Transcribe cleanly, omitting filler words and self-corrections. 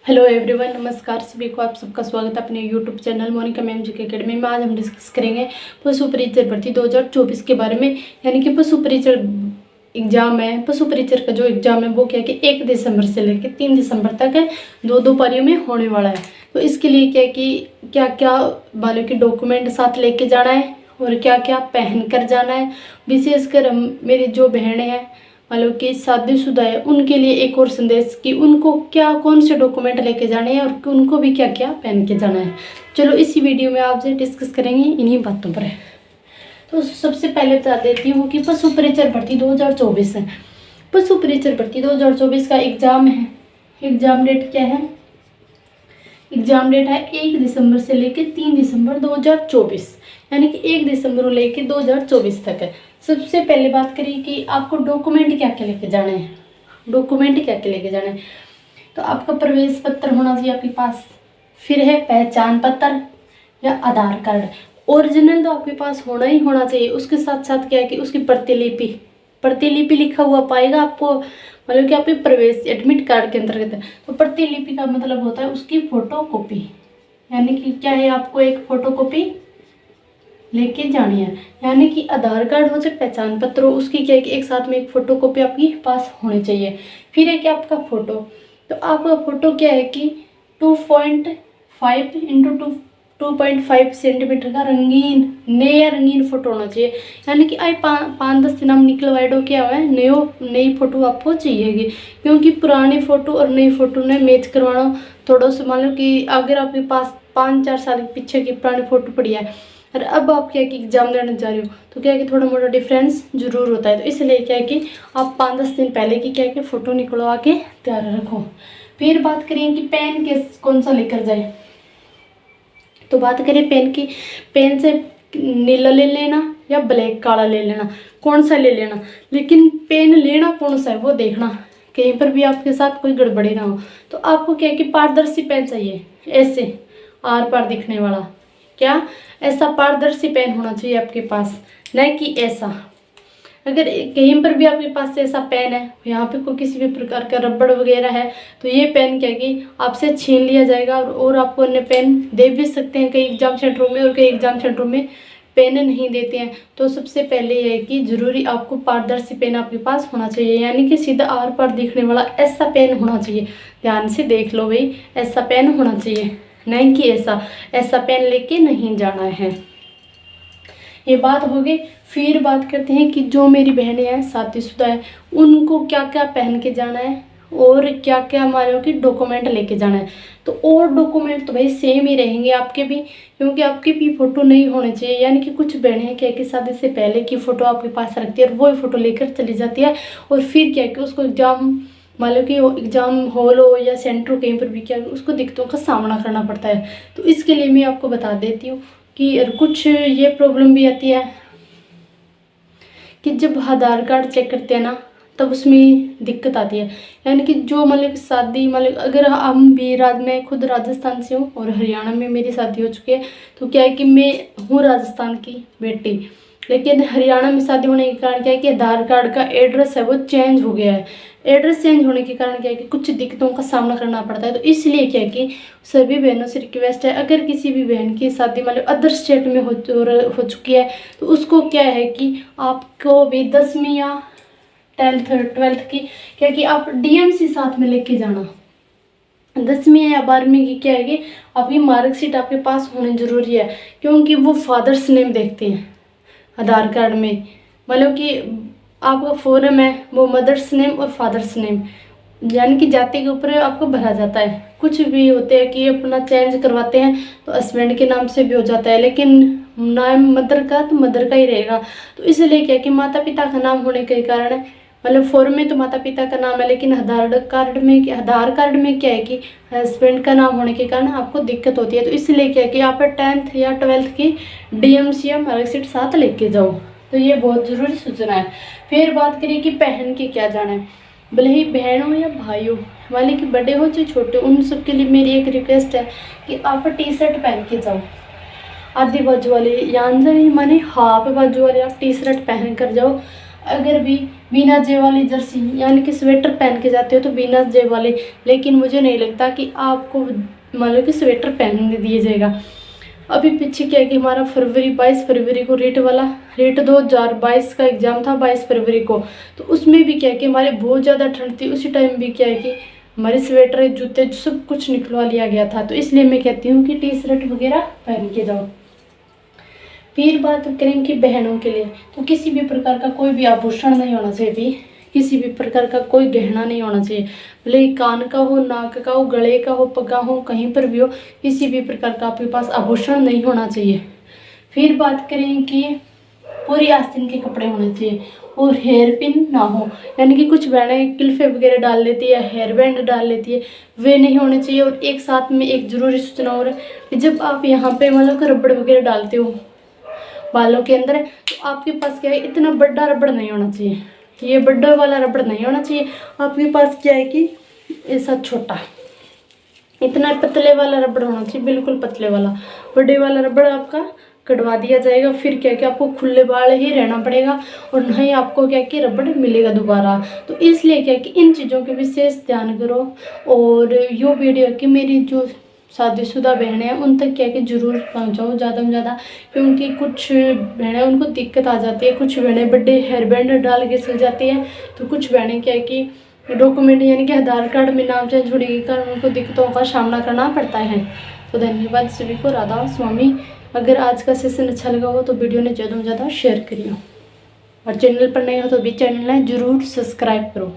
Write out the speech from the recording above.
Hello everyone, नमस्कार सभी को। आप सबका स्वागत है अपने यूट्यूब चैनल मोनिका मैम जी अकेडमी में। आज हम डिस्कस करेंगे पशु परिचर भर्ती 2024 के बारे में। यानी कि पशु परिचर एग्जाम है। पशु परिचर का जो एग्जाम है वो क्या है कि 1 दिसंबर से लेकर 3 दिसंबर तक है, दो पारियों में होने वाला है। तो इसके लिए क्या है कि क्या क्या मानो कि डॉक्यूमेंट साथ लेके जाना है और क्या क्या पहन कर जाना है। विशेषकर हम मेरी जो बहनें हैं मतलब कि शादीशुदा है उनके लिए एक और संदेश कि उनको क्या कौन से डॉक्यूमेंट लेके जाने हैं और उनको भी क्या क्या पहन के जाना है। चलो इसी वीडियो में आपसे डिस्कस करेंगे इन्हीं बातों पर। तो सबसे पहले बता देती हूँ कि पशु परिचर भर्ती 2024 है। पशु परिचर भर्ती 2024 का एग्जाम है। एग्जाम डेट क्या है? एग्जाम डेट है 1 दिसंबर से लेकर 3 दिसंबर 2024, यानी कि 1 दिसंबर लेकर 2024 तक है। सबसे पहले बात करिए कि आपको डॉक्यूमेंट क्या क्या लेके जाने हैं। डॉक्यूमेंट क्या क्या लेके जाने हैं तो आपका प्रवेश पत्र होना चाहिए आपके पास, फिर है पहचान पत्र या आधार कार्ड। ओरिजिनल तो आपके पास होना ही होना चाहिए। उसके साथ साथ क्या है कि उसकी प्रतिलिपि लिखा हुआ पाएगा आपको, मतलब कि आपके प्रवेश एडमिट कार्ड के अंतर्गत है। तो प्रतिलिपि का मतलब होता है उसकी फोटो कॉपी, यानी कि क्या है आपको एक फोटो कॉपी लेके जानी है। यानी कि आधार कार्ड हो चाहे पहचान पत्र हो, उसकी क्या है कि एक साथ में एक फोटो कॉपी आपके पास होनी चाहिए। फिर है कि आपका फोटो, तो आपका फोटो क्या है कि 2.5 इंटू 2.5 सेंटीमीटर का रंगीन नया रंगीन फोटो होना चाहिए। यानी कि आई 5-10 दिन हम निकलवाइडो क्या हुआ है नई फोटो आपको चाहिएगी, क्योंकि पुरानी फोटो और नई फोटो ने मैच करवाना थोड़ा सा। मान लो कि अगर आपके पास 5-4 साल के पीछे की पुरानी फोटो पड़ी है और अब आप क्या है कि एग्जाम देने जा रहे हो, तो क्या है कि थोड़ा मोटा डिफरेंस जरूर होता है। तो इसलिए क्या है कि आप 5-10 दिन पहले की क्या है कि फ़ोटो निकलवा के तैयार रखो। फिर बात करें कि पेन केस कौन सा लेकर जाए, तो बात करें पेन की। पेन से नीला ले लेना या ब्लैक काला ले लेना, कौन सा ले लेना, लेकिन पेन लेना कौन सा है वो देखना, कहीं पर भी आपके साथ कोई गड़बड़ी ना हो। तो आपको क्या है कि पारदर्शी पेन चाहिए, ऐसे आर पार दिखने वाला, क्या ऐसा पारदर्शी पेन होना चाहिए आपके पास, न कि ऐसा। अगर कहीं पर भी आपके पास ऐसा पेन है, यहाँ पे कोई किसी भी प्रकार का रबड़ वगैरह है, तो ये पेन क्या कि आपसे छीन लिया जाएगा और आपको अन्य पेन दे भी सकते हैं कई एग्जाम सेंटरों में, और कई एग्जाम सेंटरों में पेन नहीं देते हैं। तो सबसे पहले ये है कि जरूरी आपको पारदर्शी पेन आपके पास होना चाहिए, यानी कि सीधा आर पार दिखने वाला ऐसा पेन होना चाहिए। ध्यान से देख लो भाई, ऐसा पेन होना चाहिए, नहीं कि ऐसा पेन लेके नहीं जाना है। ये बात हो गई। फिर बात करते हैं कि जो मेरी बहनें हैं शादीशुदा है उनको क्या क्या पहन के जाना है और क्या क्या मानो कि डॉक्यूमेंट लेके जाना है। तो और डॉक्यूमेंट तो भाई सेम ही रहेंगे आपके भी, क्योंकि आपकी भी फ़ोटो नहीं होनी चाहिए। यानी कि कुछ बहनें क्या कि शादी से पहले की फ़ोटो आपके पास रखती है और वही फ़ोटो लेकर चली जाती है, और फिर क्या कि उसको एग्जाम मान लो कि एग्जाम हॉल हो या सेंटर कहीं पर भी क्या उसको दिक्कतों का सामना करना पड़ता है। तो इसके लिए मैं आपको बता देती हूँ कि कुछ ये प्रॉब्लम भी आती है कि जब आधार कार्ड चेक करते हैं ना तब उसमें दिक्कत आती है। यानी कि जो मतलब शादी मतलब अगर हम भी मैं खुद राजस्थान से हूँ और हरियाणा में मेरी शादी हो चुकी है, तो क्या है कि मैं हूँ राजस्थान की बेटी, लेकिन हरियाणा में शादी होने के कारण क्या है कि आधार कार्ड का एड्रेस है वो चेंज हो गया है। एड्रेस चेंज होने के कारण क्या है कि कुछ दिक्कतों का सामना करना पड़ता है। तो इसलिए क्या है कि सभी बहनों से रिक्वेस्ट है, अगर किसी भी बहन की शादी मतलब अदर स्टेट में हो चुकी है, तो उसको क्या है कि आपको भी 10वीं या 12th की क्या कि आप DMC साथ में लेके जाना। 10वीं या 12वीं की क्या है कि आपकी मार्कशीट आपके पास होनी जरूरी है, क्योंकि वो फादर्स नेम देखते हैं आधार कार्ड में। मतलब कि आपका फॉर्म है वो मदर्स नेम और फादर्स नेम, यानी कि जाति के ऊपर आपको भरा जाता है। कुछ भी होते हैं कि अपना चेंज करवाते हैं तो हस्बैंड के नाम से भी हो जाता है, लेकिन नाम मदर का तो मदर का ही रहेगा। तो इसलिए क्या कि माता पिता का नाम होने के कारण मतलब फॉर्म में तो माता पिता का नाम है, लेकिन आधार कार्ड में क्या है कि हस्बैंड का नाम होने के कारण आपको दिक्कत होती है। तो इसलिए क्या है कि आप 10th या 12th की DMC या मार्कशीट साथ लेके जाओ। तो ये बहुत ज़रूरी सूचना है। फिर बात करिए कि पहन के क्या जाना है, भले ही बहन हो या भाई हो, वाले कि बड़े हो चाहे छोटे, उन सब के लिए मेरी एक रिक्वेस्ट है कि आप T-शर्ट पहन के जाओ। आधी बाजू वाली यानी माने हाफ बाजू वाली आप T-शर्ट पहन कर जाओ। अगर भी बिना जेब वाली जर्सी यानी कि स्वेटर पहन के जाते हो तो बिना जेब वाले, लेकिन मुझे नहीं लगता कि आपको मान लो कि स्वेटर पहनने दिया जाएगा। अभी पीछे क्या है कि हमारा 22 फरवरी को रेट 2022 का एग्ज़ाम था 22 फरवरी को। तो उसमें भी क्या है कि हमारे बहुत ज़्यादा ठंड थी, उसी टाइम भी क्या है कि हमारे स्वेटर जूते सब कुछ निकलवा लिया गया था। तो इसलिए मैं कहती हूँ कि टी शर्ट वगैरह पहन के जाओ। फिर बात करें कि बहनों के लिए, तो किसी भी प्रकार का कोई भी आभूषण नहीं होना चाहिए भी, किसी भी प्रकार का कोई गहना नहीं होना चाहिए, भले कान का हो, नाक का हो, गले का हो, पग्गा हो, कहीं पर भी हो, किसी भी प्रकार का आपके पास आभूषण नहीं होना चाहिए। फिर बात करें कि पूरी आस्तीन के कपड़े होने चाहिए और हेयर पिन ना हो, यानी कि कुछ बहनें क्लिफे वगैरह डाल लेती है, हेयर बैंड डाल लेती है, वे नहीं होने चाहिए। और एक साथ में एक ज़रूरी सूचना और है कि जब आप यहाँ पे मतलब रबड़ वगैरह डालते हो बालों के अंदर, तो आपके पास क्या है, इतना बड़ा रबड़ नहीं होना चाहिए, ये बड़ा वाला रबड़ नहीं होना चाहिए। आपके पास क्या है कि ऐसा छोटा, इतना पतले वाला रबड़ होना चाहिए, बिल्कुल पतले वाला। बड़े वाला रबड़ आपका कटवा दिया जाएगा, फिर क्या कि आपको खुले बाल ही रहना पड़ेगा और नहीं आपको क्या कि रबड़ मिलेगा दोबारा। तो इसलिए क्या कि इन चीज़ों के विशेष ध्यान करो। और यो वीडियो कि मेरी जो शादीशुदा बहनें हैं उन तक क्या कि ज़रूर पहुंचाओ ज़्यादा से ज़्यादा, क्योंकि कुछ बहनें उनको दिक्कत आ जाती है, कुछ बहनें बड़े हेयर बैंड डाल के चल जाती है, तो कुछ बहनें क्या कि डॉक्यूमेंट यानी कि आधार कार्ड में नाम चेंज होने के कारण उनको दिक्कतों का सामना करना पड़ता है। तो धन्यवाद सभी को, राधा स्वामी। अगर आज का सेशन अच्छा लगा हो तो वीडियो ने ज़्यादा से ज़्यादा शेयर करिए और चैनल पर नए हो तो भी चैनल है ज़रूर सब्सक्राइब करो।